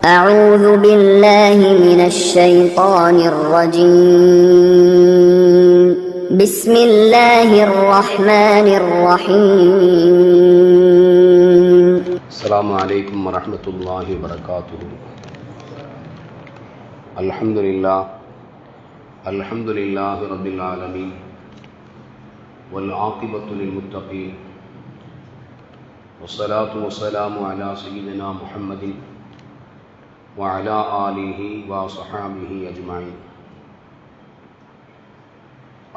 أعوذ بالله من الشيطان الرجيم بسم الله الرحمن الرحيم السلام عليكم ورحمة الله وبركاته. الحمد لله رب العالمين والعاقبة للمتقين والصلاة والسلام على سيدنا محمد وعلى آله وصحابه أجمعين.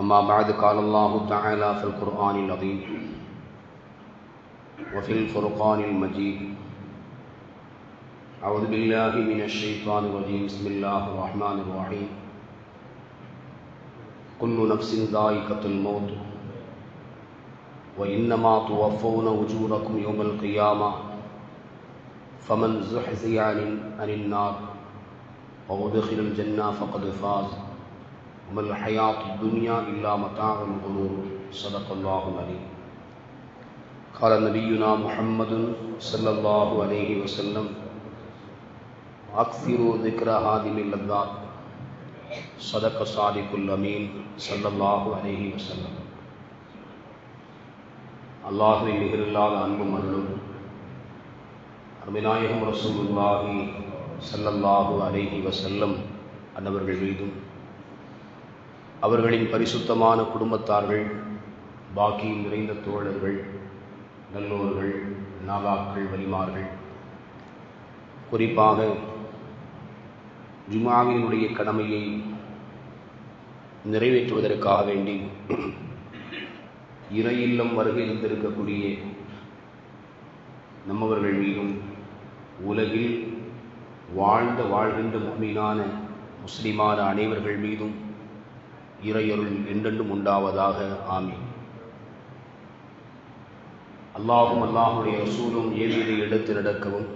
أما بعد، قال الله تعالى في القرآن العظيم وفي الفرقان المجيد: أعوذ بالله من الشيطان الرجيم، بسم الله الرحمن الرحيم. كل نفس ذائقة الموت وإنما توفون أجوركم يوم القيامة فمن زحزح عن النار وأدخل الجنة فقد فاز وما الحياة الدنيا إلا متاع الغرور. صدق الله العليم. قال نبينا محمد صلى الله عليه وسلم: أكثروا ذكر هادم اللذات. صدق صادق الأمين صلى الله عليه وسلم. அல்லாஹ்வின் நிகரில்லாத அன்பும் அருளும் அருமைநாயகம் ரசூலுல்லாஹி ஸல்லல்லாஹு அலைஹி வஸல்லம் அன்னவர்கள் மீதும், அவர்களின் பரிசுத்தமான குடும்பத்தார்கள், பாக்கியம் நிறைந்த தோழர்கள், நல்லோர்கள், நாதாக்கள், வலிமார்கள், குறிப்பாக ஜுமாவினுடைய கடமையை நிறைவேற்றுவதற்காக வேண்டி இறை இல்லம் வருகை இருந்திருக்கக்கூடிய நம்மவர்கள் மீதும், உலகில் வாழ்கின்ற முஃமினான முஸ்லிமான அனைவர்கள் மீதும் இறையருள் என்றென்றும் உண்டாவதாக. ஆமீன். அல்லாஹும் அல்லாஹுடைய ரசூலும் ஏவியதை எடுத்து நடக்கவும்,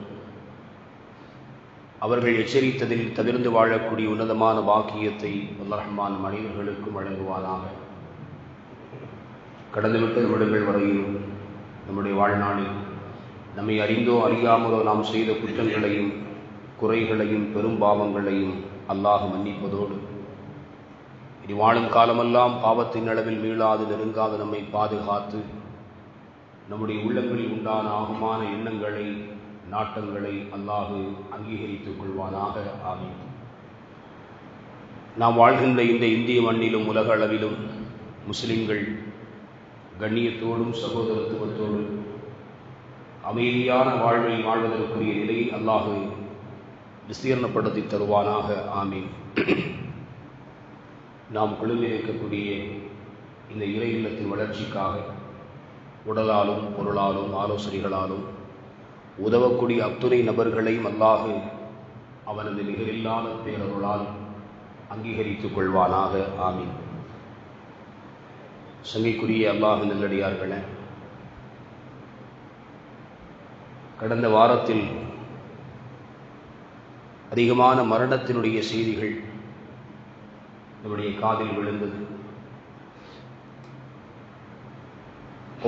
அவர்கள் எச்சரித்ததில் தவிர்ந்து வாழக்கூடிய உன்னதமான பாக்கியத்தை அல்லாஹ் ரஹ்மான் மனிதர்களுக்கும் வழங்குவானாக. கடந்துவிட்ட நிமிடங்கள் வரையிலும் நம்முடைய வாழ்நாளில் நம்மை அறிந்தோ அறியாமலோ நாம் செய்த குற்றங்களையும் குறைகளையும் பெரும் பாவங்களையும் அல்லாஹ் மன்னிப்பதோடு, இனி வாழும் காலமெல்லாம் பாவத்தின் அளவில் மீளாது நெருங்காது நம்மை பாதுகாத்து நம்முடைய உள்ளங்களில் உண்டான ஆகுமான எண்ணங்களை, நாட்டங்களை அல்லாஹ் அங்கீகரித்துக் கொள்வானாக. ஆமீன். நாம் வாழ்கின்ற இந்த இந்திய மண்ணிலும் உலக அளவிலும் முஸ்லிம்கள் கண்ணியத்தோடும் சகோதரத்துவத்தோடும் அமைதியான வாழ்வை வாழ்வதற்குரிய நிலையை அல்லாஹ் விஸ்தீர்ணப்படுத்தி தருவானாக. ஆமீன். நாம் குழுமியிருக்கக்கூடிய இந்த இறை இல்லத்தின் வளர்ச்சிக்காக உடலாலும் பொருளாலும் ஆலோசனைகளாலும் உதவக்கூடிய அத்துணை நபர்களையும் அல்லாஹ் அவனது நிகரில்லாத பேரருளால் அங்கீகரித்துக் கொள்வானாக. ஆமீன். சங்கைக்குரிய அல்லாஹ் நல்லடியார்களே, கடந்த வாரத்தில் அதிகமான மரணத்தினுடைய செய்திகள் நம்முடைய காதில் விழுந்தது.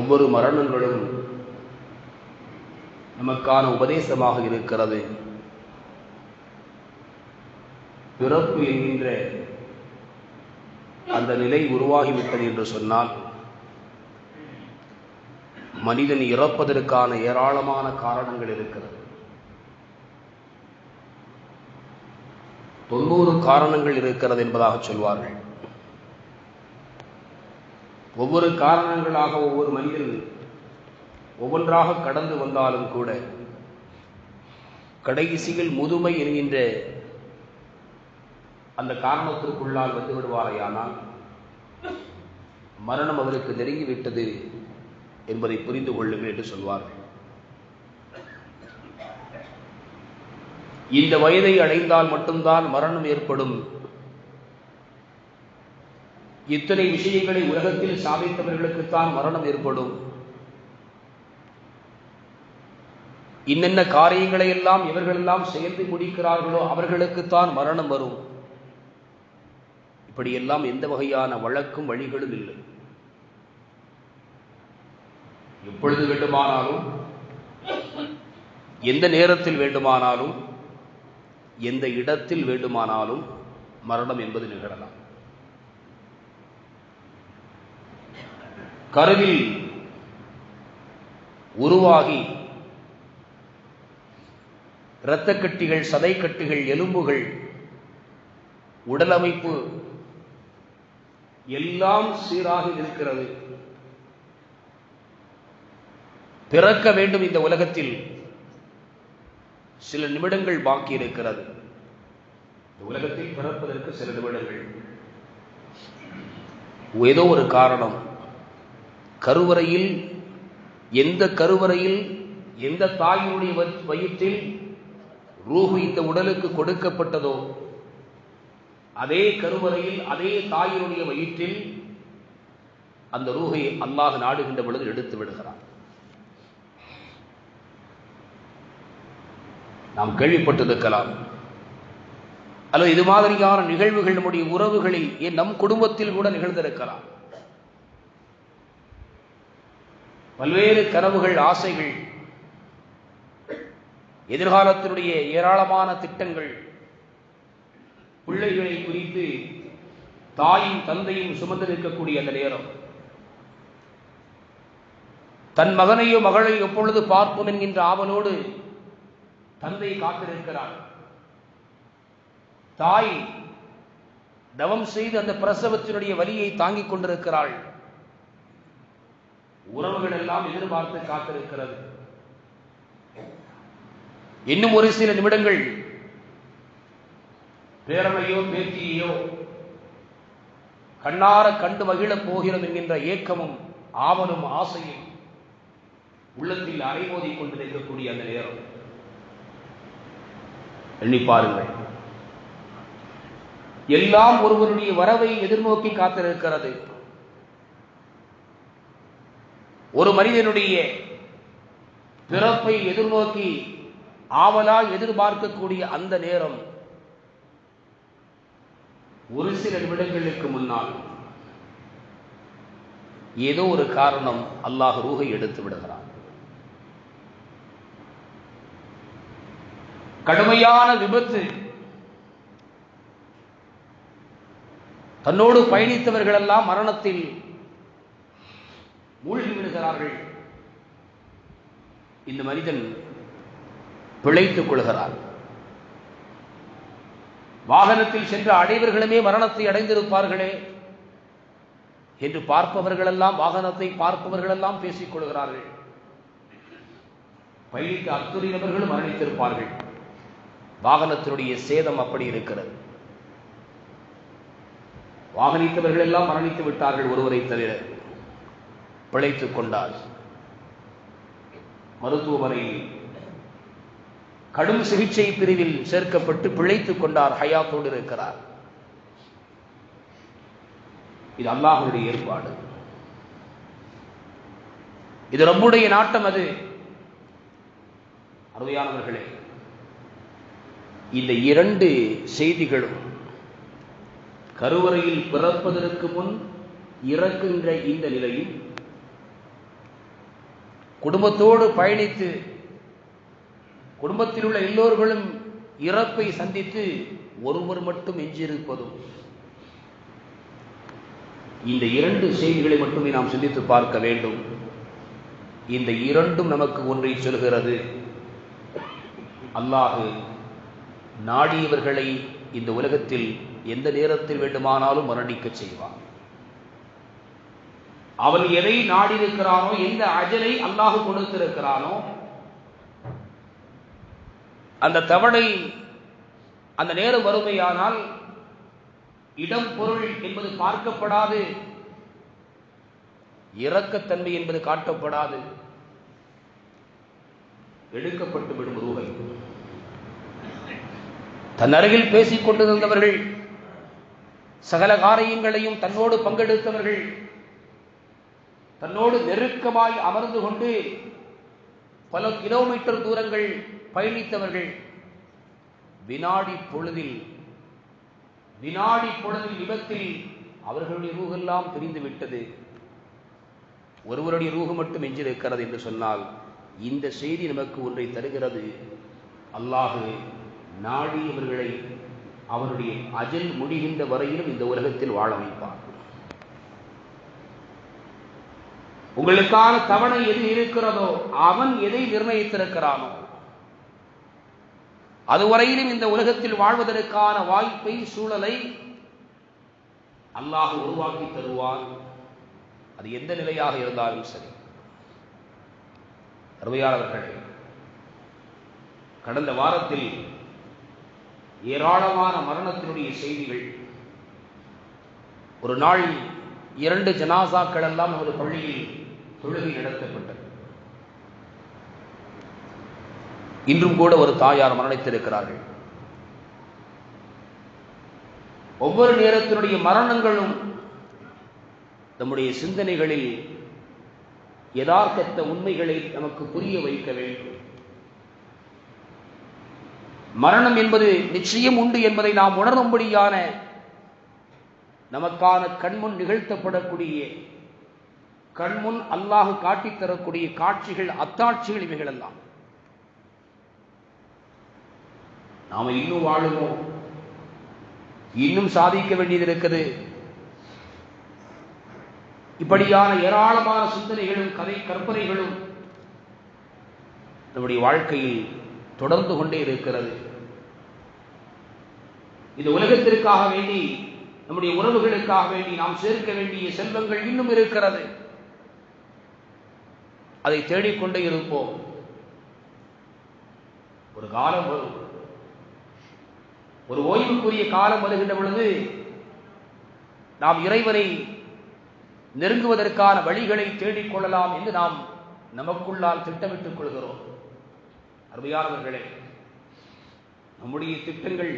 ஒவ்வொரு மரணங்களும் நமக்கான உபதேசமாக இருக்கிறது. பிறப்பு என்கின்ற அந்த நிலை உருவாகிவிட்டது என்று சொன்னால், மனிதன் இறப்பதற்கான ஏராளமான காரணங்கள் இருக்கிறது. 90 காரணங்கள் இருக்கிறது என்பதாக சொல்வார்கள். ஒவ்வொரு காரணங்களாக ஒவ்வொரு மனிதன் ஒவ்வொன்றாக கடந்து வந்தாலும் கூட கடைசியில் முதுமை என்கின்ற அந்த காரணத்திற்குள்ளால் வந்து விடுவாரையானால் மரணம் அவருக்கு நெருங்கிவிட்டது என்பதை புரிந்து கொள்ளுங்கள் என்று சொல்வார்கள். இந்த வயதை அடைந்தால் மட்டும்தான் மரணம் ஏற்படும். இத்தனை விஷயங்களை உலகத்தில் சாதித்தவர்களுக்குத்தான் மரணம் ஏற்படும். இன்னென்ன காரியங்களை எல்லாம் இவர்களெல்லாம் செய்து முடிக்கிறார்களோ அவர்களுக்குத்தான் மரணம் வரும். இப்படியெல்லாம் எந்த வகையான வழக்கும் வழிகளும் இல்லை. எப்பொழுது வேண்டுமானாலும் எந்த நேரத்தில் வேண்டுமானாலும் எந்த இடத்தில் வேண்டுமானாலும் மரணம் என்பது நிகழலாம். கருவில் உருவாகி இரத்தக்கட்டிகள், சதைக்கட்டிகள், எலும்புகள், உடலமைப்பு எல்லாம் சீராக இருக்கிறது. பிறக்க வேண்டும் இந்த உலகத்தில் சில நிமிடங்கள் பாக்கி இருக்கிறது. இந்த உலகத்தில் பிறப்பதற்கு சில நிமிடங்கள். ஏதோ ஒரு காரணம், கருவறையில், எந்த கருவறையில், எந்த தாயினுடைய வயிற்றில் ரூஹு இந்த உடலுக்கு கொடுக்கப்பட்டதோ அதே கருவறையில், அதே தாயினுடைய வயிற்றில் அந்த ரூஹை அல்லாஹ் நாடுகின்ற பொழுது எடுத்து விடுகிறார். நாம் கேள்விப்பட்டிருக்கலாம், அல்லது இது மாதிரியான நிகழ்வுகள் நம்முடைய உறவுகளில், ஏன் நம் குடும்பத்தில் கூட நிகழ்ந்திருக்கலாம். பல்வேறு கனவுகள், ஆசைகள், எதிர்காலத்தினுடைய ஏராளமான திட்டங்கள், பிள்ளைகளை குறித்து தாயும் தந்தையும் சுமந்திருக்கக்கூடிய அந்த நேரம், தன் மகனையோ மகளையோ எப்பொழுது பார்ப்போம் என்கின்ற ஆவலோடு தந்தை காத்திருக்கிறார். தாய் தவம் செய்து அந்த பிரசவத்தினுடைய வலியை தாங்கிக் கொண்டிருக்கிறாள். உறவுகள் எல்லாம் எதிர்பார்த்து காத்திருக்கிறது. இன்னும் ஒரு சில நிமிடங்கள் பேரனையோ பேத்தியையோ கண்ணார கண்டு மகிழப் போகிறோம் என்கின்ற ஏக்கமும் ஆவலும் ஆசையும் உள்ளத்தில் அலைமோதிக் கொண்டிருக்கக்கூடிய அந்த நேரம் எண்ணி பாருங்கள். எல்லாம் ஒருவருடைய வரவை எதிர்நோக்கி காத்திருக்கிறது. ஒரு மனிதனுடைய பிறப்பை எதிர்நோக்கி ஆவலால் எதிர்பார்க்கக்கூடிய அந்த நேரம் ஒரு சில நிமிடங்களுக்கு முன்னால் ஏதோ ஒரு காரணம் அல்லாஹ் ரூஹை எடுத்து விடுகிறான். கடுமையான விபத்து, தன்னோடு பயணித்தவர்கள் எல்லாம் மரணத்தில் மூழ்கி விடுகிறார்கள். இந்த மனிதன் பிழைத்துக் கொள்கிறார். வாகனத்தில் சென்ற அனைவர்களுமே மரணத்தை அடைந்திருப்பார்களே என்று பார்ப்பவர்களெல்லாம், வாகனத்தை பார்ப்பவர்களெல்லாம் பேசிக் கொள்கிறார்கள். பயணித்த அத்துறை நபர்களும் மரணித்திருப்பார்கள். வாகனத்தினுடைய சேதம் அப்படி இருக்கிறது. வாகனித்தவர்கள் எல்லாம் மரணித்து விட்டார்கள், ஒருவரை தவிர பிழைத்துக் கொண்டார். மருத்துவமனையில் கடும் சிகிச்சை பிரிவில் சேர்க்கப்பட்டு பிழைத்துக் கொண்டார், ஹயாத்தோடு இருக்கிறார். இது அல்லாஹ்வுடைய ஏற்பாடு, இது ரப்புடைய நாட்டம். அது அருமையானவர்களே, இந்த இரண்டு செய்திகளும் கருவறையில் பிறப்பதற்கு முன் இறக்குகின்ற இந்த நிலையும், குடும்பத்தோடு பயணித்து குடும்பத்தில் உள்ள எல்லோர்களும் இறப்பை சந்தித்து ஒருவர் மட்டும் எஞ்சியிருப்பதும், இந்த இரண்டு செய்திகளை மட்டுமே நாம் சிந்தித்து பார்க்க வேண்டும். இந்த இரண்டும் நமக்கு ஒன்றை சொல்கிறது, அல்லாஹ் நாடியவர்களை இந்த உலகத்தில் எந்த நேரத்தில் வேண்டுமானாலும் மரணிக்க செய்வான். அவன் எதை நாடியிருக்கிறானோ, எந்த அஜலை அல்லாஹ் கொடுத்திருக்கிறானோ, அந்த தவணை அந்த நேரம் வறுமையானால் இடம் பொருள் என்பது பார்க்கப்படாது, இரக்கத்தன்மை என்பது காட்டப்படாது, எடுக்கப்பட்டு விடும் ரூஹை. தன் அருகில் பேசிக் கொண்டிருந்தவர்கள், சகல காரியங்களையும் தன்னோடு பங்கெடுத்தவர்கள், தன்னோடு நெருக்கமாய் அமர்ந்து கொண்டு பல கிலோமீட்டர் தூரங்கள் பயணித்தவர்கள், வினாடி பொழுதில் விபத்தில் அவர்களுடைய ரூஹெல்லாம் பிரிந்து விட்டது. ஒருவருடைய ரூஹு மட்டும் எஞ்சிருக்கிறது என்று சொன்னால், இந்த செய்தி நமக்கு ஒன்றை தருகிறது. அல்லாஹ் நாடியவர்களை அவருடைய அஜல் முடிகின்ற வரையிலும் இந்த உலகத்தில் வாழ வைப்பார். உங்களுக்கான தவணை எது இருக்கிறதோ அவன் எதை நிர்ணயித்திருக்கிறானோ அதுவரையிலும் இந்த உலகத்தில் வாழ்வதற்கான வாய்ப்பை, சூழலை அல்லாஹ் உருவாக்கி தருவான். அது எந்த நிலையாக இருந்தாலும் சரி. அருமையாளர்களே, கடந்த வாரத்தில் ஏராளமான மரணத்தினுடைய செய்திகள். ஒரு நாள் 2 ஜனாசாக்கள் எல்லாம் ஒரு பள்ளியில் தொழுகை நடத்தப்பட்டது. இன்றும் கூட ஒரு தாயார் மரணித்திருக்கிறார்கள். ஒவ்வொரு நேரத்தினுடைய மரணங்களும் நம்முடைய சிந்தனைகளில் யதார்த்த உண்மைகளை நமக்கு புரிய வைக்க வேண்டும். மரணம் என்பது நிச்சயம் உண்டு என்பதை நாம் உணரும்படியான நமக்கான கண்முன் நிகழ்த்தப்படக்கூடிய, கண்முன் அல்லாஹ் காட்டித் தரக்கூடிய காட்சிகள், அத்தாட்சிகள் இவைகள் எல்லாம். நாம இன்னும் வாழுவோம், இன்னும் சாதிக்க வேண்டியது இருக்குது. இப்படியான ஏராளமான சிந்தனைகளும் கற்பனைகளும் நம்முடைய வாழ்க்கையில் தொடர்ந்து கொண்டே இருக்கிறது. இந்த உலகத்திற்காக வேண்டி, நம்முடைய உறவுகளுக்காக வேண்டி நாம் சேர்க்க வேண்டிய செல்வங்கள் இன்னும் இருக்கிறது. அதை தேடிக்கொண்டே இருப்போம். ஒரு காலம் வரும், ஒரு ஓய்வுக்குரிய காலம் வருகின்ற பொழுது நாம் இறைவனை நெருங்குவதற்கான வழிகளை தேடிக்கொள்ளலாம் என்று நாம் நமக்குள்ளால் திட்டமிட்டுக் கொள்கிறோம். அருமையானவர்களே, நம்முடைய திட்டங்கள்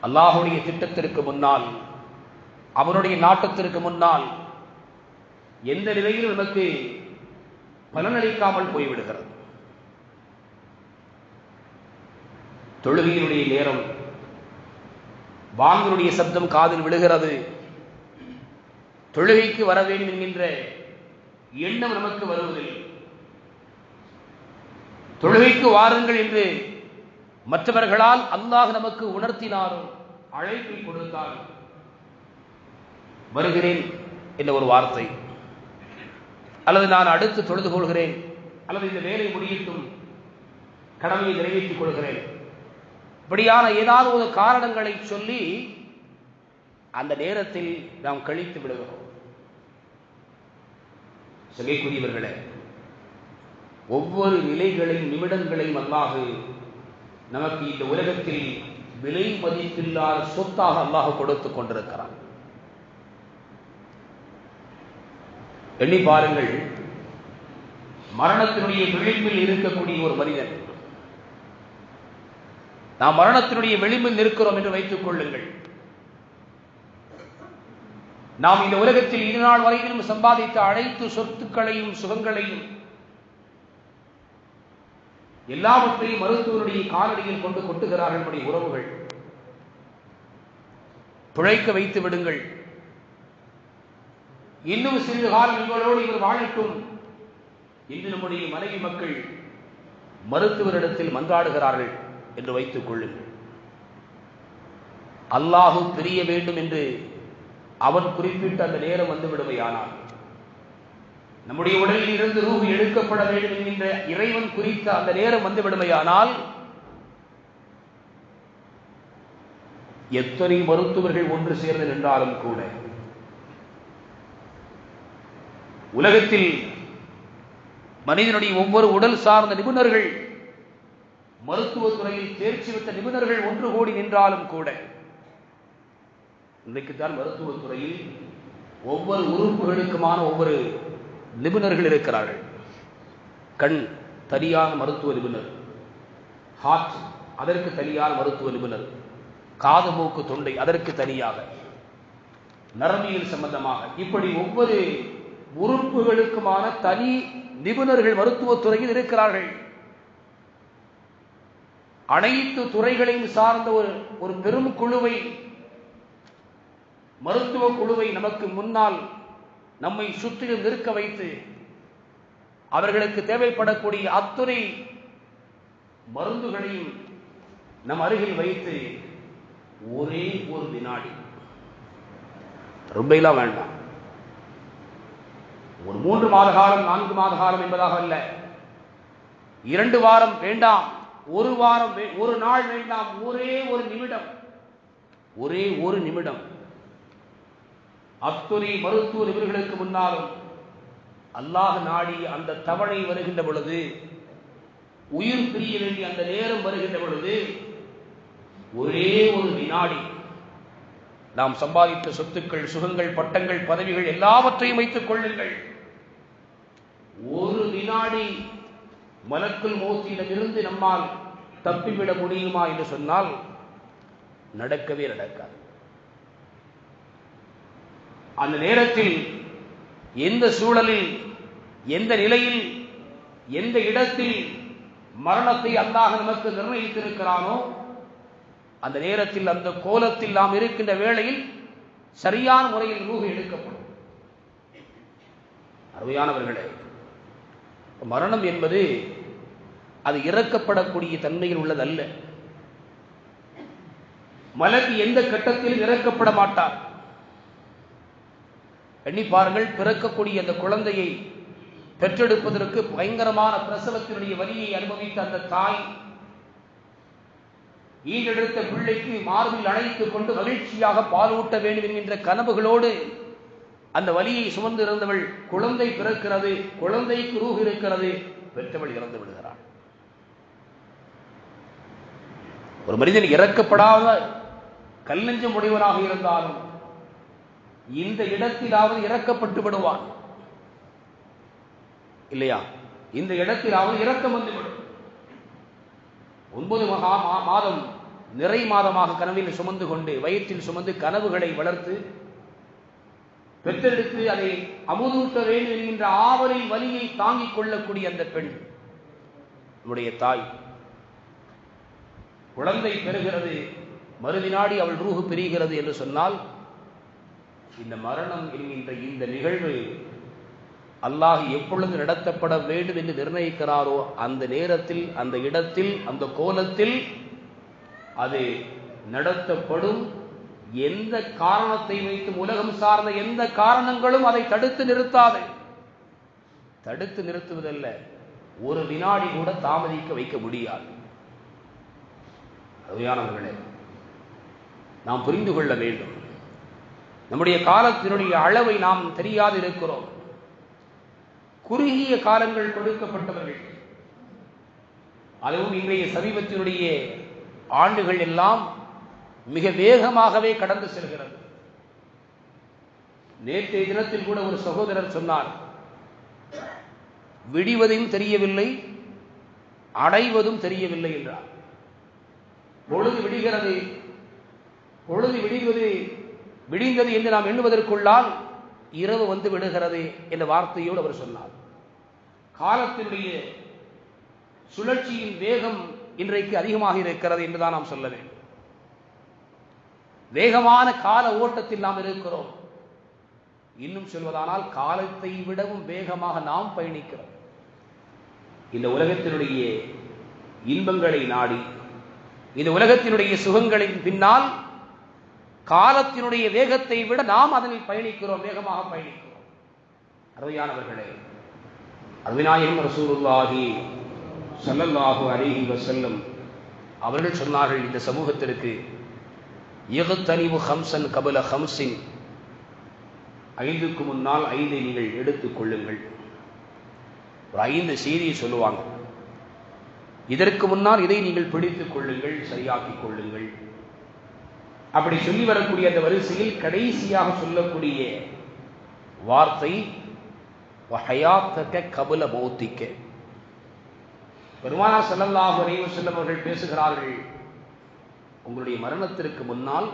அல்லாஹுடைய திட்டத்திற்கு முன்னால், அவனுடைய நாட்டத்திற்கு முன்னால் எந்த நிலையில் நமக்கு பலனளிக்காமல் போய்விடுகிறது. தொழுகையினுடைய நேரம், வாங்கனுடைய சப்தம் காதில் விழுகிறது, தொழுகைக்கு வர வேண்டும் என்கின்ற எண்ணம் நமக்கு வருவதில்லை. தொழுகைக்கு வாருங்கள் என்று மற்றவர்களால் அல்லாஹ் நமக்கு உணர்த்தினாரும், அழைப்பை கொடுத்தாலும் வருகிறேன் என்ற ஒரு வார்த்தை, அல்லது நான் அடுத்து தொழுது கொள்கிறேன், அல்லது இந்த வேலை முடியட்டும் கடமையை நிறைவேற்றிக் கொள்கிறேன், இப்படியான ஏதாவது ஒரு காரணங்களை சொல்லி அந்த நேரத்தில் நாம் கழித்து விடுகிறோம். சகைக்குரியவர்களே, ஒவ்வொரு நிலைகளையும் நிமிடங்களையும் அல்லாஹ் நமக்கு இந்த உலகத்தில் விலை மதிப்பில்லாத சொத்தாக அல்லாஹ் கொடுத்துக் கொண்டிருக்கிறான். எண்ணி பாருங்கள், மரணத்தினுடைய விளிம்பில் இருக்கக்கூடிய ஒரு மனிதன், நாம் மரணத்தினுடைய விளிம்பில் நிற்கிறோம் என்று வைத்துக் கொள்ளுங்கள். நாம் இந்த உலகத்தில் இதுநாள் வரையிலும் சம்பாதித்த அனைத்து சொத்துக்களையும் சுகங்களையும் எல்லாவற்றையும் மருத்துவருடைய காலடியில் கொண்டு கொட்டுகிறார்கள் நம்முடைய உறவுகள். பிழைக்க வைத்து விடுங்கள், இன்னும் சிறிது காலம் இவர்களோடு இவர் வாழட்டும் இன்று நம்முடைய மனைவி மக்கள் மருத்துவரிடத்தில் மன்றாடுகிறார்கள் என்று வைத்துக் கொள்ளுங்கள். அல்லாஹு பிரிய வேண்டும் என்று அவன் குறிப்பிட்ட அந்த நேரம் வந்துவிடுமையானால், நம்முடைய உடலில் இருந்து ரூஹ் எடுக்கப்பட வேண்டும் என்கின்ற இறைவன் குறித்த அந்த நேரம் வந்துவிடுமையானால், எத்தனை மருத்துவர்கள் ஒன்று சேர்ந்து நின்றாலும் கூட உலகத்தில் மனிதனுடைய ஒவ்வொரு உடல் சார்ந்த நிபுணர்கள், மருத்துவத்துறையில் தேர்ச்சி பெற்ற நிபுணர்கள் ஒன்று கூடி நின்றாலும் கூட, இன்றைக்குத்தான் மருத்துவத்துறையில் ஒவ்வொரு உறுப்புகளுக்குமான ஒவ்வொரு நிபுணர்கள் இருக்கிறார்கள். கண் தனியான மருத்துவ நிபுணர், ஹார்ட் அதற்கு தனியான மருத்துவ நிபுணர், காது மூக்கு தொண்டை அதற்கு தனியாக, நரம்பியல் சம்பந்தமாக, இப்படி ஒவ்வொரு உறுப்புகளுக்குமான தனி நிபுணர்கள் மருத்துவத்துறையில் இருக்கிறார்கள். அனைத்து துறைகளையும் சார்ந்த ஒரு பெரும் குழுவை, மருத்துவ குழுவை நமக்கு முன்னால் நம்மை சுற்றிலும் நிற்க வைத்து அவர்களுக்கு தேவைப்படக்கூடிய அத்துணை மருந்துகளையும் நம் அருகில் வைத்து ஒரே ஒரு வினாடி, ரொம்பலாம் வேண்டாம், ஒரு 3 மாத காலம் 4 மாத காலம் என்பதாக அல்ல, 2 வாரம் வேண்டாம், 1 வாரம், 1 நாள் வேண்டாம், ஒரே ஒரு நிமிடம், ஒரே ஒரு நிமிடம் அத்துணை மருத்துவ நிபுணர்களுக்கு முன்னாலும் அல்லாஹ் நாடி அந்த தவணை வருகின்ற பொழுது, உயிர் பிரிய வேண்டிய அந்த நேரம் வருகின்ற பொழுது, ஒரே ஒரு வினாடி நாம் சம்பாதித்த சொத்துக்கள், சுகங்கள், பட்டங்கள், பதவிகள் எல்லாவற்றையும் வைத்துக் கொள்ளுங்கள், ஒரு வினாடி மலக்குல் மௌத்திடமிருந்து நம்மால் தப்பிவிட முடியுமா என்று சொன்னால் நடக்கவே நடக்காது. அந்த நேரத்தில் எந்த சூழலில், எந்த நிலையில், எந்த இடத்தில் மரணத்தை அல்லாஹ் நமக்கு நிர்ணயித்திருக்கிறானோ அந்த நேரத்தில், அந்த கோலத்தில் நாம் இருக்கின்ற வேளையில் சரியான முறையில் ரூஹ் எடுக்கப்படும். அருமையானவர்களே, மரணம் என்பது அது இறக்கப்படக்கூடிய தன்மையில் உள்ளதல்ல. மலக்கு எந்த கட்டத்திலும் இறக்கப்பட மாட்டார். எண்ணி பாருங்கள், பிறக்கக்கூடிய அந்த குழந்தையை பெற்றெடுப்பதற்கு பயங்கரமான பிரசவத்தினுடைய வலியை அனுபவித்த அந்த தாய் ஈடெடுத்த பிள்ளைக்கு மார்பில் அணைத்துக் கொண்டு மகிழ்ச்சியாக பாலூட்ட வேண்டும் என்கின்ற கனவுகளோடு அந்த வலியை சுமந்து இருந்தவள், குழந்தை பிறக்கிறது, குழந்தைக்கு ரூஹ் இருக்கிறது, பெற்றவள் இறந்து விடுகிறாள். ஒரு மனிதன் இறக்கப்படாத கல்லெஞ்சம் உடையவனாக இருந்தாலும் இந்த இடத்திலாவது இறக்கப்பட்டு விடுவான் இல்லையா? இந்த இடத்திலாவது இறக்கம் வந்துவிடும். 9 மாதம் நிறை மாதமாக கனவில் சுமந்து கொண்டு, வயிற்றில் சுமந்து கனவுகளை வளர்த்து பெற்றெடுத்து அதை அமுதூட்ட வேண்டும் என்கின்ற ஆவலின் வலியை தாங்கிக் கொள்ளக்கூடிய அந்த பெண், நம்முடைய தாய், குழந்தை பெறுகிறது, மறுவினாடி அவள் ரூஹு பிரிகிறது என்று சொன்னால், இந்த மரணம் என்கின்ற இந்த நிகழ்வு அல்லாஹ் எப்பொழுது நடத்தப்பட வேண்டும் என்று நிர்ணயிக்கிறாரோ அந்த நேரத்தில், அந்த இடத்தில், அந்த கோலத்தில் அது நடத்தப்படும். எந்த காரணத்தை வைத்து, உலகம் சார்ந்த எந்த காரணங்களும் அதை தடுத்து நிறுத்தாது. தடுத்து நிறுத்துவதல்ல, ஒரு வினாடி கூட தாமதிக்க வைக்க முடியாது. அருமையானவர்களே, நாம் புரிந்து கொள்ள வேண்டும், நம்முடைய காலத்தினுடைய அளவை நாம் தெரியாது இருக்கிறோம். குறுகிய காலங்கள் கொடுக்கப்பட்டவர்கள், அதுவும் இன்றைய சமீபத்தினுடைய ஆண்டுகள் எல்லாம் மிக வேகமாகவே கடந்து செல்கிறது. நேற்றைய தினத்தில் கூட ஒரு சகோதரர் சொன்னார், விடிவதும் தெரியவில்லை, அடைவதும் தெரியவில்லை என்றார். பொழுது விடுகிறது, பொழுது விடிந்தது என்று நாம் எண்ணுவதற்குள்ளால் இரவு வந்து விடுகிறது என்ற வார்த்தையோடு அவர் சொன்னார். காலத்தினுடைய சுழற்சியின் வேகம் இன்றைக்கு அதிகமாக இருக்கிறது என்றுதான் நாம் சொல்ல வேண்டும். வேகமான கால ஓட்டத்தில் நாம் இருக்கிறோம். இன்னும் சொல்வதானால் காலத்தை விடவும் வேகமாக நாம் பயணிக்கிறோம். இந்த உலகத்தினுடைய இன்பங்களை நாடி, இந்த உலகத்தினுடைய சுகங்களின் பின்னால் காலத்தினுடைய வேகத்தை விட நாம் அதனில் பயணிக்கிறோம், வேகமாக பயணிக்கிறோம். அருமையானவர்களே, அருமைநாயகம் ரசூலுல்லாஹி ஸல்லல்லாஹு அலைஹி வஸல்லம் அவர்கள் சொன்னார்கள், இந்த சமூகத்திற்கு இஹ்தனிபு ஹம்சன் கபல ஹம்சின், 5க்கு முன்னால் 5 நீங்கள் எடுத்துக் கொள்ளுங்கள். ஒரு 5 செய்தியை சொல்லுவாங்க. இதற்கு முன்னால் இதை நீங்கள் பிடித்துக் கொள்ளுங்கள், சரியாக்கிக் கொள்ளுங்கள். அப்படி சொல்லி வரக்கூடிய அந்த வரிசையில் கடைசியாக சொல்லக்கூடிய வார்த்தை வஹயாத்தக கபல மௌத்திக்க. பெருமானார் ஸல்லல்லாஹு அலைஹி வஸல்லம் அவர்கள் பேசுகிறார்கள், உங்களுடைய மரணத்திற்கு முன்னால்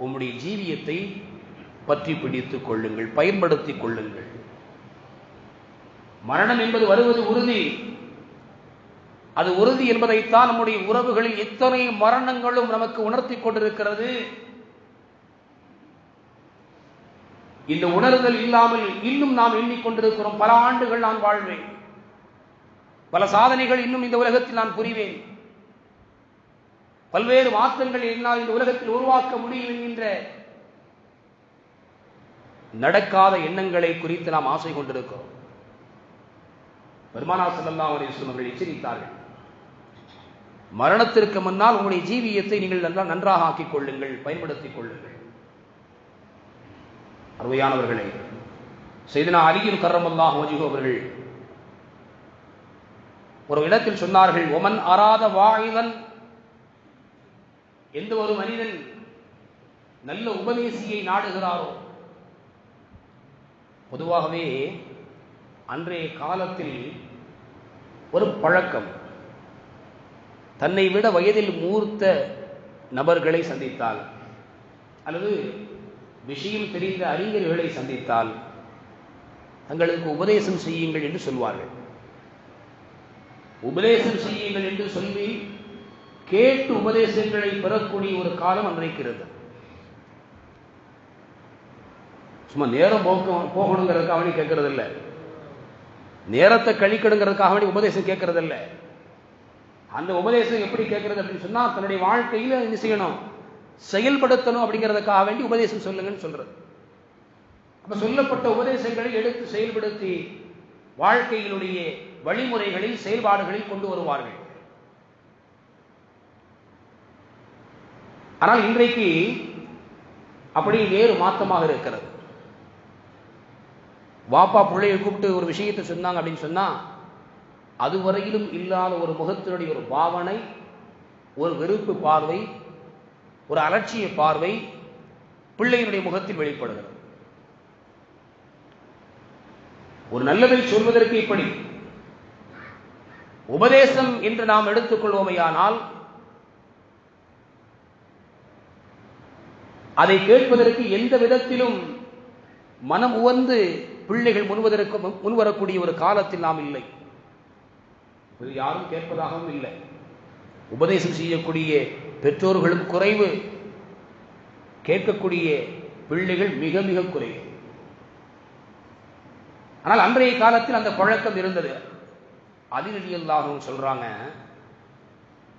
உங்களுடைய ஜீவியத்தை பற்றி பிடித்துக் கொள்ளுங்கள், பயன்படுத்திக் கொள்ளுங்கள். மரணம் என்பது வருவது உறுதி. அது உறுதி என்பதைத்தான் நம்முடைய உறவுகளில் எத்தனை மரணங்களும் நமக்கு உணர்த்தி கொண்டிருக்கிறது. இந்த உணர்தல் இல்லாமல் இன்னும் நாம் எண்ணிக்கொண்டிருக்கிறோம், பல ஆண்டுகள் நான் வாழ்வேன், பல சாதனைகள் இன்னும் இந்த உலகத்தில் நான் புரிவேன். பல்வேறு மாற்றங்களை என்னால் இந்த உலகத்தில் உருவாக்க முடியும் என்கின்ற நடக்காத எண்ணங்களை குறித்து நாம் ஆசை கொண்டிருக்கிறோம். பெருமானார் ஸல்லல்லாஹு அலைஹி வஸல்லம் அவர்கள் எச்சரித்தார்கள், மரணத்திற்கு முன்னால் உங்களுடைய ஜீவியத்தை நீங்கள் நன்றாக ஆக்கிக் கொள்ளுங்கள், பயன்படுத்திக் கொள்ளுங்கள். அருமையானவர்களே, சையதுனா அலி கர்ரமல்லாஹு வஜ்ஹு அவர்கள் ஒரு இடத்தில் சொன்னார்கள், ஒமன் அராத வாயிலன், எந்த ஒரு மனிதன் நல்ல உபதேசியை நாடுகிறாரோ, பொதுவாகவே அன்றைய காலத்தில் ஒரு பழக்கம், தன்னை விட வயதில் மூர்த்த நபர்களை சந்தித்தால் அல்லது விஷயம் தெரிந்த அறிஞர்களை சந்தித்தால் தங்களுக்கு உபதேசம் செய்யுங்கள் என்று சொல்வார்கள். உபதேசம் செய்யுங்கள் என்று சொல்லி கேட்டு உபதேசங்களை பெறக்கூடிய ஒரு காலம் அன்றைக்கிறது. சும்மா நேரம் போகணுங்கிறதுக்காக வேண்டி கேட்கறது இல்லை, நேரத்தை கழிக்கணுங்கிறதுக்காக வேண்டி உபதேசம் கேட்கறது இல்லை. அந்த உபதேசம் எப்படி கேட்கறது அப்படின்னு சொன்னா, தன்னுடைய வாழ்க்கையில என்ன செய்யணும், செயல்படுத்தணும் அப்படிங்கிறதுக்காக வேண்டி உபதேசம் சொல்லுங்கன்னு சொல்றது. அப்ப சொல்லப்பட்ட உபதேசங்களை எடுத்து செயல்படுத்தி வாழ்க்கையினுடைய வழிமுறைகளில் செயல்பாடுகளில் கொண்டு வருவார்கள். ஆனால் இன்றைக்கு அப்படி வேறு மாற்றமாக இருக்கிறது. வாப்பா பிள்ளையை கூப்பிட்டு ஒரு விஷயத்தை சொன்னாங்க அப்படின்னு சொன்னா, அதுவரையிலும் இல்லாத ஒரு முகத்தினுடைய ஒரு பாவனை, ஒரு வெறுப்பு பார்வை, ஒரு அலட்சிய பார்வை பிள்ளையினுடைய முகத்தில் வெளிப்படுகிறது. ஒரு நல்லதை சொல்வதற்கு இப்படி உபதேசம் என்று நாம் எடுத்துக்கொள்வோமையானால், அதை கேட்பதற்கு எந்த விதத்திலும் மனம் உவந்து பிள்ளைகள் முன்வரக்கூடிய ஒரு காலத்தில் நாம் இல்லை. யாரும் கேட்பதாகவும் இல்லை. உபதேசம் செய்யக்கூடிய பெற்றோர்களும் குறைவு, கேட்கக்கூடிய பிள்ளைகள் மிக மிக குறைவு. ஆனால் அன்றைய காலத்தில் அந்த பழக்கம் இருந்தது. அலி ரலியல்லாஹு அன்ஹு சொல்றாங்க,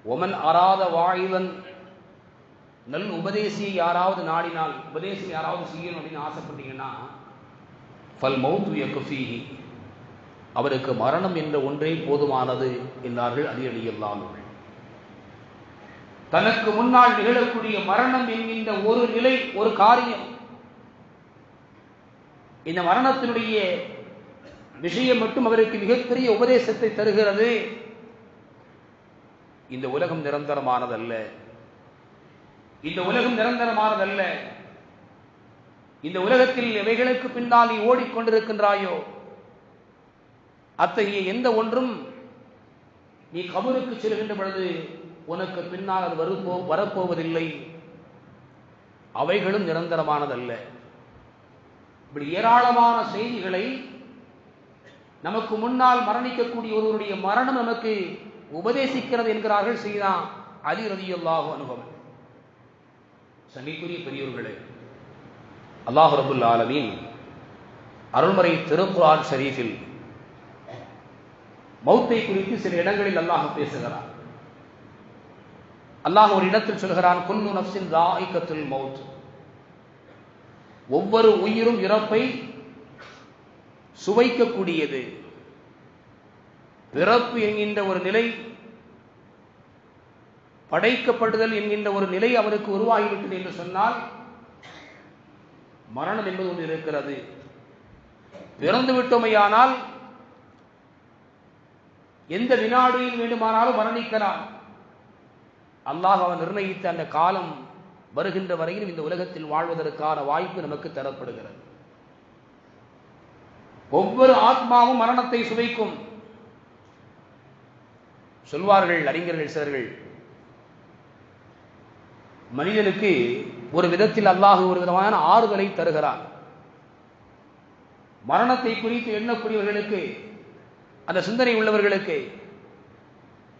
ஒமன் அராத வாயிலன், நல் உபதேசியை யாராவது நாடினால், உபதேசம் யாராவது செய்யணும் அப்படின்னு ஆசைப்பட்டீங்கன்னா, ஃபல் மௌத்து யக்ஃபீஹி, அவருக்கு மரணம் என்ற ஒன்றே போதுமானது என்றார்கள் அலி ரலியல்லாஹு அன்ஹு. தனக்கு முன்னால் நிகழக்கூடிய மரணம் என்கின்ற ஒரு நிலை, ஒரு காரியம், இந்த மரணத்தினுடைய விஷயம் மட்டும் அவருக்கு மிகப்பெரிய உபதேசத்தை தருகிறது. இந்த உலகம் நிரந்தரமானதல்ல, இந்த உலகம் நிரந்தரமானதல்ல. இந்த உலகத்தில் எவைகளுக்கு பின்னால் நீ ஓடிக்கொண்டிருக்கின்றாயோ அத்தகைய எந்த ஒன்றும் நீ கபருக்கு செல்கின்ற பொழுது உனக்கு பின்னால் அது வரப்போவதில்லை. அவைகளும் நிரந்தரமானதல்ல. இப்படி ஏராளமான செய்திகளை நமக்கு முன்னால் மரணிக்கக்கூடிய ஒருவருடைய மரணம் நமக்கு உபதேசிக்கிறது என்கிறார்கள் சையதுனா அலி ரலியல்லாஹு அன்ஹு. சங்கைக்குரிய பெரியோர்களே, அல்லாஹ் ரப்புல் ஆலமீன் அருள்மறை திருக்குர்ஆன் ஷரீஃபில் மௌத்தை குறித்து சில இடங்களில் அல்லாஹ் பேசுகிறார். அல்லாஹ் ஒரு இடத்தில் சொல்கிறான், குல்லு நஃப்ஸின் ذائقத்துல் மௌத், ஒவ்வொரு உயிரும் இறப்பை சுவைக்கக்கூடியது. பிறப்பு என்கின்ற ஒரு நிலை, படைக்கப்படுதல் என்கின்ற ஒரு நிலை அவருக்கு உருவாகிவிட்டது என்று சொன்னால், மரணம் என்பது ஒன்று இருக்கிறது. பிறந்து விட்டோமையானால் எந்த வினாடியில் வேண்டுமானாலும் மரணிக்கலாம். அல்லாஹ் அவன் நிர்ணயித்த அந்த காலம் வருகின்ற வரையில் இந்த உலகத்தில் வாழ்வதற்கான வாய்ப்பு நமக்கு தரப்படுகிறது. ஒவ்வொரு ஆத்மாவும் மரணத்தை சுவைக்கும். சொல்வார்கள் அறிஞர்கள் சிலர்கள், மனிதனுக்கு ஒரு விதத்தில் அல்லாஹ் ஒரு விதமான ஆறுதலை தருகிறான். மரணத்தை குறித்து எண்ணக்கூடியவர்களுக்கு, அந்த சிந்தனை உள்ளவர்களுக்கு,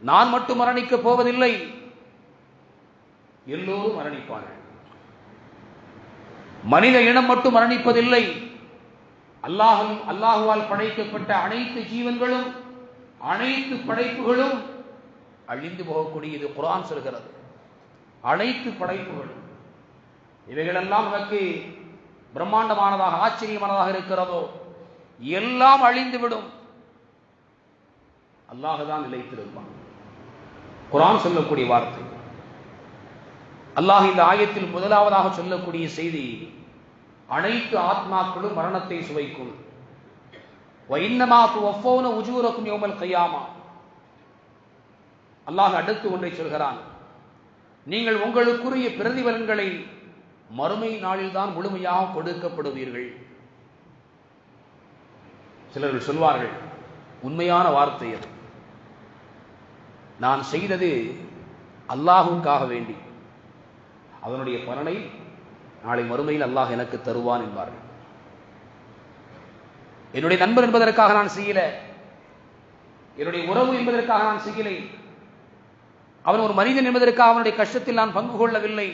நான் மட்டும் மரணிக்கப் போவதில்லை, எல்லோரும் மரணிப்பார்கள். மனித இனம் மட்டும் மரணிப்பதில்லை, அல்லாஹுவால் படைக்கப்பட்ட அனைத்து ஜீவன்களும் அனைத்து படைப்புகளும் அழிந்து போகக்கூடியது குர்ஆன் சொல்கிறது. அனைத்து படைப்புகள் இவைகளெல்லாம் நமக்கு பிரம்மாண்டமானதாக ஆச்சரியமானதாக இருக்கிறதோ எல்லாம் அழிந்துவிடும். அல்லாஹ்தான் நிலைத்திருப்பான். குர்ஆன் சொல்லக்கூடிய வார்த்தை. அல்லாஹ் இந்த ஆயத்தில் முதலாவதாக சொல்லக்கூடிய செய்தி, அனைத்து ஆத்மாக்களும் மரணத்தை சுவைக்கும். வஇன்னமா துவஃபௌன உஜூரக்கும் யௌமல் கியாமா. அல்லாஹ் அடுத்து ஒன்றை சொல்கிறான், நீங்கள் உங்களுக்குரிய பிரதிபலன்களை மறுமை நாளில் தான் முழுமையாக கொடுக்கப்படுவீர்கள். சிலர்கள் சொல்வார்கள், உண்மையான வார்த்தை அது, நான் செய்தது அல்லாஹுக்காக வேண்டி, அதனுடைய பலனை நாளை மறுமையில் அல்லாஹ் எனக்கு தருவான் என்பார்கள். என்னுடைய நண்பர் என்பதற்காக நான் செய்யல, என்னுடைய உறவு என்பதற்காக நான் செய்யலை, அவன் ஒரு மனிதன் என்பதற்காக அவனுடைய கஷ்டத்தில் நான் பங்கு கொள்ளவில்லை,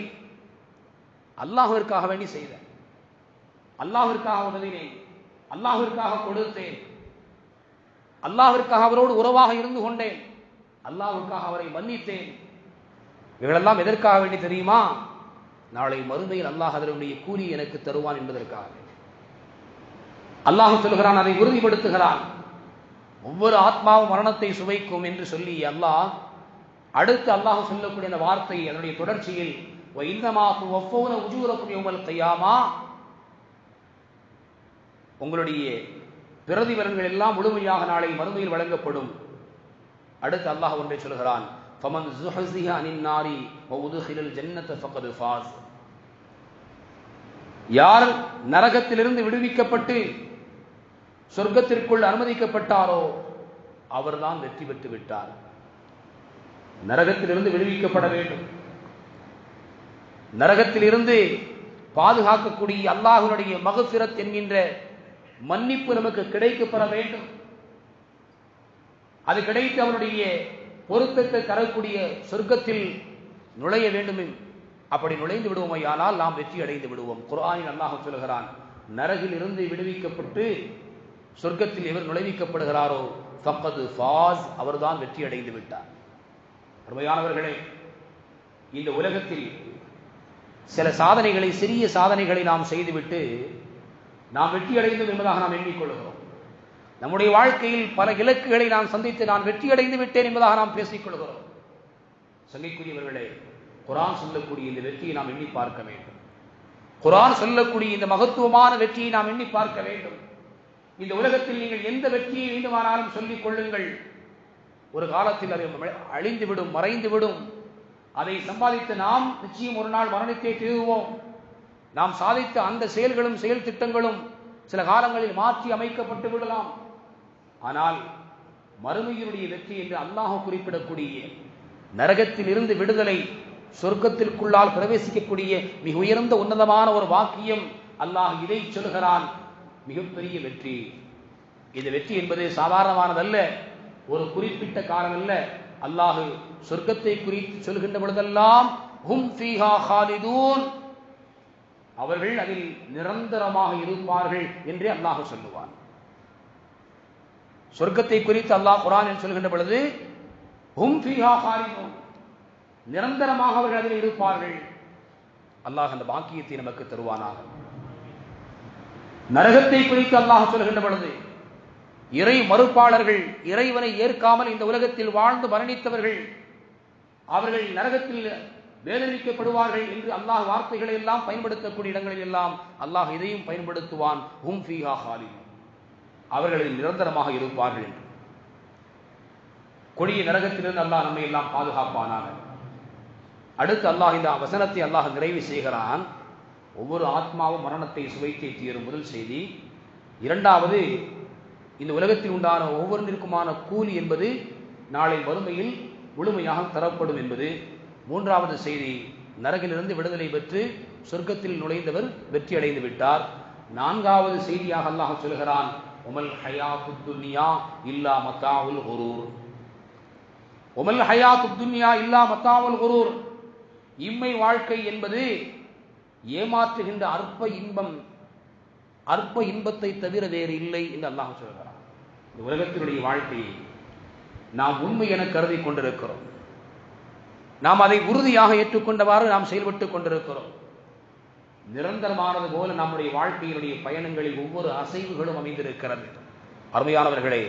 அல்லாஹ்விற்காக வேண்டி செய்தேன், அல்லாஹ்விற்காக உதவினேன், அல்லாஹ்விற்காக கொடுத்தேன், அல்லாஹ்விற்காக அவரோடு உறவாக இருந்து கொண்டேன், அல்லாஹ்வுக்காக அவரை மன்னித்தேன். இவைகளெல்லாம் எதற்காக வேண்டி தெரியுமா? நாளை மறுமையில் அல்லாஹ் அதனுடைய கூலி எனக்கு தருவான் என்பதற்காக. அல்லாஹ் சொல்கிறான், அதை உறுதிப்படுத்துகிறான். ஒவ்வொரு ஆத்மாவும் மரணத்தை சுவைக்கும் என்று சொல்லி அல்லாஹ் அடுத்து அல்லாஹ் சொல்லக்கூடிய அந்த வார்த்தை அதனுடைய தொடர்ச்சியில் வஇன்னமா துவஃபௌன உஜூரக்கும் யௌமல் கியாமா, உங்களுடைய பிரதிபலன்கள் எல்லாம் முழுமையாக நாளை மறுமையில் வழங்கப்படும். அடுத்து அல்லாஹ் ஒன்றை சொல்கிறான், ஃபமன் ஸுஹ்ஸிஹ அனின் நாரி வ உத்கிலல் ஜன்னத ஃபகத் ஃபாஸ். யார் நரகத்திலிருந்து விடுவிக்கப்பட்டு சொர்க்கத்திற்குள் அனுமதிக்கப்பட்டாரோ அவர்தான் வெற்றி பெற்று விட்டார். நரகத்திலிருந்து விடுவிக்கப்பட வேண்டும். நரகத்திலிருந்து பாதுகாக்கக்கூடிய அல்லாஹ்வுடைய மக்ஃபிரத் என்கின்ற மன்னிப்பு நமக்கு கிடைக்கப்பெற வேண்டும். அது கிடைத்து அவனுடைய பொருத்தத்தை தரக்கூடிய சொர்க்கத்தில் நுழைய வேண்டும். அப்படி நுழைந்து விடுவோமையானால் நாம் வெற்றி அடைந்து விடுவோம். குர்ஆனில் அல்லாஹ் சொல்கிறான், நரகில் இருந்து விடுவிக்கப்பட்டு சொர்க்கத்தில் எவர் நுழைவிக்கப்படுகிறாரோ ஃபக்கது ஃபாஸ், அவர்தான் வெற்றி அடைந்து விட்டார். அருமையானவர்களே, இந்த உலகத்தில் சில சாதனைகளை, சிறிய சாதனைகளை நாம் செய்துவிட்டு நாம் வெற்றி அடைந்தோம் என்பதாக நாம் எண்ணிக்கொள்கிறோம். நம்முடைய வாழ்க்கையில் பல இலக்குகளை நாம் சந்தித்து நான் வெற்றி அடைந்து விட்டேன் என்பதாக நாம் பேசிக்கொள்கிறோம். சங்கைக்குரியவர்களே, குர்ஆன் சொல்லக்கூடிய இந்த வெற்றியை நாம் எண்ணி பார்க்க வேண்டும். குர்ஆன் சொல்லக்கூடிய இந்த மகத்துவமான வெற்றியை நாம் எண்ணி பார்க்க வேண்டும். இந்த உலகத்தில் நீங்கள் எந்த வெற்றியை வேண்டுமானாலும் சொல்லிக் கொள்ளுங்கள், ஒரு காலத்தில் அதை அழிந்துவிடும், மறைந்துவிடும். அதை சம்பாதித்து நாம் நிச்சயம் ஒரு நாள் மரணித்தே தீருவோம். நாம் சாதித்த அந்த செயல்களும் செயல் திட்டங்களும் சில காலங்களில் மாற்றி அமைக்கப்பட்டு விடலாம். ஆனால் மறுமையினுடைய வெற்றி என்று அல்லாஹ் குறிப்பிடக்கூடிய நரகத்தில் இருந்து விடுதலை, சொர்க்கத்திற்குள்ளால் பிரவேசிக்கக்கூடிய மிக உயர்ந்த உன்னதமான ஒரு வாக்கியம், அல்லாஹ் இதை சொல்கிறான், மிகப்பெரிய வெற்றி. இந்த வெற்றி என்பது சாதாரணமானதல்ல, ஒரு குறிப்பிட்ட காலம் அல்ல. அல்லாஹ் சொர்க்கத்தை குறித்து சொல்கின்ற பொழுதெல்லாம் ஹும் ஃபீஹா ஹாலிதூன், அவர்கள் அதில் நிரந்தரமாக இருப்பார்கள் என்றே அல்லாஹ் சொல்லுவான். சொர்க்கத்தை குறித்து அல்லாஹ் குர்ஆனில் சொல்கின்ற பொழுது ஹும் ஃபீஹா ஹாலிதூன், நிரந்தரமாக அவர்கள் அதில் இருப்பார்கள். அல்லாஹ் அந்த பாக்கியத்தை நமக்கு தருவானாக. நரகத்தை குறித்து அல்லாஹ் சொல்கின்ற பொழுது இறை மறுப்பாளர்கள், இறைவனை ஏற்காமல் இந்த உலகத்தில் வாழ்ந்து மரணித்தவர்கள், அவர்கள் நரகத்தில் வேதனைக்கப்படுவார்கள் என்று அல்லாஹ் வார்த்தைகளை எல்லாம் பயன்படுத்தக்கூடிய இடங்களில் எல்லாம் அல்லாஹ் இதையும் பயன்படுத்துவான், ஹும் ஃபீஹா ஹாலிதூன், அவர்களில் நிரந்தரமாக இருப்பார்கள் என்று. கொடிய நரகத்திலிருந்து அல்லாஹ் நம்மை எல்லாம் பாதுகாப்பானாக. அடுத்து அல்லாஹ் இந்த வசனத்தை அல்லாஹ் நிறைவு செய்கிறான். ஒவ்வொரு ஆத்மாவும் மரணத்தை சுவைத்தே தீரும் முதல் செய்தி. இரண்டாவது, இந்த உலகத்தில் உண்டான ஒவ்வொன்றிற்குமான கூலி என்பது நாளை மறுமையில் முழுமையாக தரப்படும் என்பது. மூன்றாவது செய்தி, நரகிலிருந்து விடுதலை பெற்று சொர்க்கத்தில் நுழைந்தவர் வெற்றி அடைந்து விட்டார். நான்காவது செய்தியாக அல்லாஹ் சொல்கிறான், உமல் ஹயாத்துத் துன்யா இல்லா மத்தாவுல் குரூர். உமல் ஹயாத்துத் துன்யா இல்லா மத்தாவுல் குரூர், இம்மை வாழ்க்கை என்பது ஏமாற்றுகின்ற அற்ப இன்பம், அற்ப இன்பத்தை தவிர வேறு இல்லை என்று அல்லாஹ் சொல்கிறார். இந்த உலகத்தினுடைய வாழ்க்கையை நாம் உண்மை என கருதி கொண்டிருக்கிறோம். நாம் அதை உறுதியாக ஏற்றுக்கொண்டவாறு நாம் செயல்பட்டுக் கொண்டிருக்கிறோம். நிரந்தரமானது போல நம்முடைய வாழ்க்கையினுடைய பயணங்களில் ஒவ்வொரு அசைவுகளும் அமைந்திருக்கிறது. அருமையானவர்களே,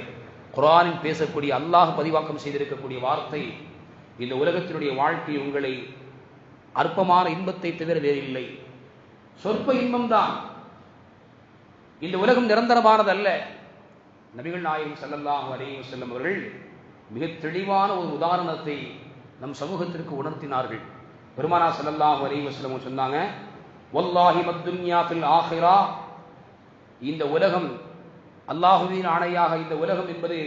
குர்ஆனில் பேசக்கூடிய அல்லாஹ் பதிவாக்கம் செய்திருக்கக்கூடிய வார்த்தை, இந்த உலகத்தினுடைய வாழ்க்கை உங்களை அற்பமான இன்பத்தை தவிர வேறில்லை, சொற்ப இன்பம்தான். இந்த உலகம் நிரந்தரமானது அல்ல. நபிகள் நாயகம் ஸல்லல்லாஹு அலைஹி வஸல்லம் அவர்கள் மிக தெளிவான ஒரு உதாரணத்தை நம் சமூகத்திற்கு உணர்த்தினார்கள். பெருமானார் ஸல்லல்லாஹு அலைஹி வஸல்லம் சொன்னாங்க, வல்லாஹி மத்துன்யா ஃபில் ஆখিরা, இந்த உலகம், அல்லாஹுவின் ஆணையாக இந்த உலகம் என்பது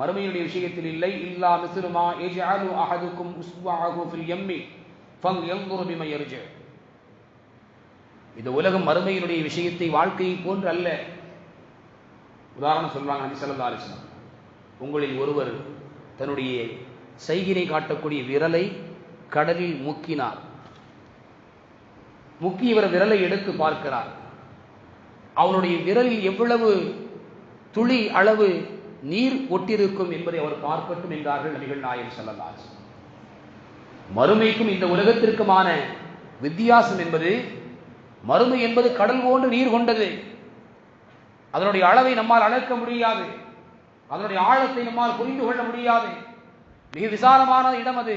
மறுமையுடைய விஷயத்தில் இல்லை, இல்லா மிஸ்லு மா யஜஅலு அஹதுக்கும் உஸ்பஅஹு ஃபில் யம்மி ஃபல்யன்ظுர் பிமா யர்ஜி. இந்த உலகம் மறுமையினுடைய விஷயத்தை வாழ்க்கையை போன்று அல்ல. உதாரணம் சொல்றாங்க நபி ஸல்லல்லாஹு அலைஹி வஸல்லம், உங்களில் ஒருவர் தன்னுடைய செய்கினை காட்டக்கூடிய விரலை கடலில் முக்கினார். முக்கி இவர் விரலை எடுத்து பார்க்கிறார். அவனுடைய விரலில் எவ்வளவு துளி அளவு நீர் ஒட்டிருக்கும் என்பதை அவர் பார்க்கட்டும் என்றார்கள் நபிகள் நாயகம் ஸல்லல்லாஹு அலைஹி வஸல்லம். மறுமைக்கும் இந்த உலகத்திற்குமான வித்தியாசம் என்பது, மறுமை என்பது கடல் போன்று நீர் கொண்டது. அதனுடைய அளவை நம்மால் அளக்க முடியாது, அதனுடைய ஆழத்தை நம்மால் புரிந்து கொள்ள முடியாது. மிக விசாலமான இடம் அது.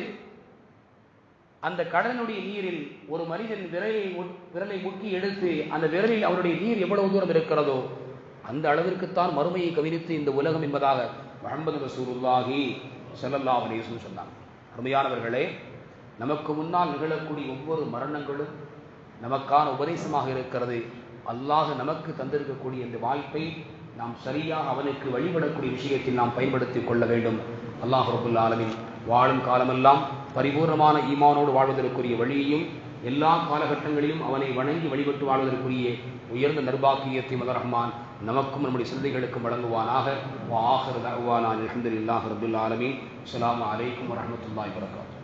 அந்த கடலினுடைய நீரில் ஒரு மனிதன் விரலை முக்கி எடுத்து அந்த விரலில் அவருடைய நீர் எவ்வளவு தூரம் இருக்கிறதோ அந்த அளவிற்குத்தான் மறுமையை கவனித்து இந்த உலகம் என்பதாக முஹம்மது ரசூலுல்லாஹி ஸல்லல்லாஹு அலைஹி வஸல்லம் சொன்னாங்க. அருமையானவர்களே, நமக்கு முன்னால் நிகழக்கூடிய ஒவ்வொரு மரணங்களும் நமக்கான உபதேசமாக இருக்கிறது. அல்லாஹ் நமக்கு தந்திருக்கக்கூடிய இந்த வாய்ப்பை நாம் சரியாக அவனுக்கு வழிபடக்கூடிய விஷயத்தில் நாம் பயன்படுத்திக் கொள்ள வேண்டும். அல்லாஹ் ரப்பல் ஆலமீன் வாழும் காலமெல்லாம் பரிபூர்ணமான ஈமானோடு வாழ்வதற்குரிய வழியையும், எல்லா காலகட்டங்களிலும் அவனை வணங்கி வழிபட்டு வாழ்வதற்குரிய உயர்ந்த நர்பாக்கியத்தை மத ரஹ்மான் நமக்கும் நம்முடைய சிந்தைகளுக்கும் வழங்குவானாக. வ ஆகிரு தஅவானா அல்ஹம்துலில்லாஹி ரப்பில் ஆலமீன். அஸ்ஸலாமு அலைக்கும் வரஹ்மத்துல்லாஹி வபரகாத்துஹு.